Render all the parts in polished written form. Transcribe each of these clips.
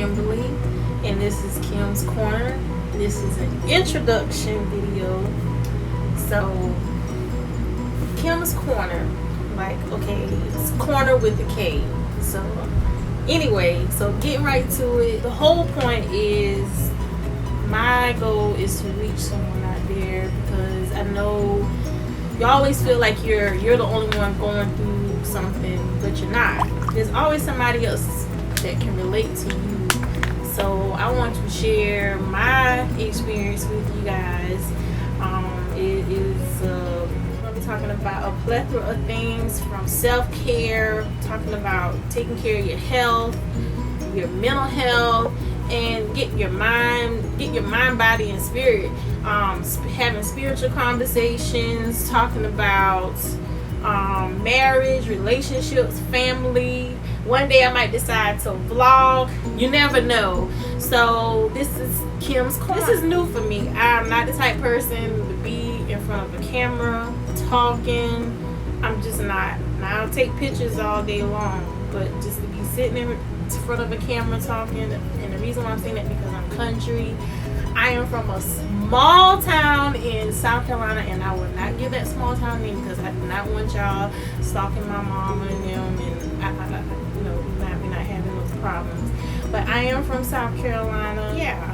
Kimberly, and this is Kim's Corner. This is an introduction video. So, Kim's Corner, like, okay, it's corner with a K. So, anyway, so getting right to it. The whole point is, my goal is to reach someone out there, because I know you always feel like you're the only one going through something, but you're not. There's always somebody else that can relate to you. So I want to share my experience with you guys. It is we'll be talking about a plethora of things, from self-care, talking about taking care of your health, your mental health, and get your mind, body, and spirit. Having spiritual conversations, talking about marriage, relationships, family. One day I might decide to vlog. You never know. So this is Kim's Corner. This is new for me. I'm not the type person to be in front of a camera talking. I'm just not. Now, I'll take pictures all day long, but just to be sitting in front of a camera talking, and the reason why I'm saying that because I'm country. I am from a small town in South Carolina, and I will not give that small town name because I do not want y'all stalking my mama and them, and we're not having those problems. But I am from South Carolina. Yeah.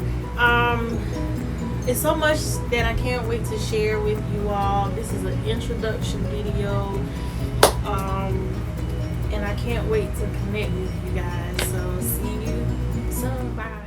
It's so much that I can't wait to share with you all. This is an introduction video, and I can't wait to connect with you guys. So see you soon. Bye.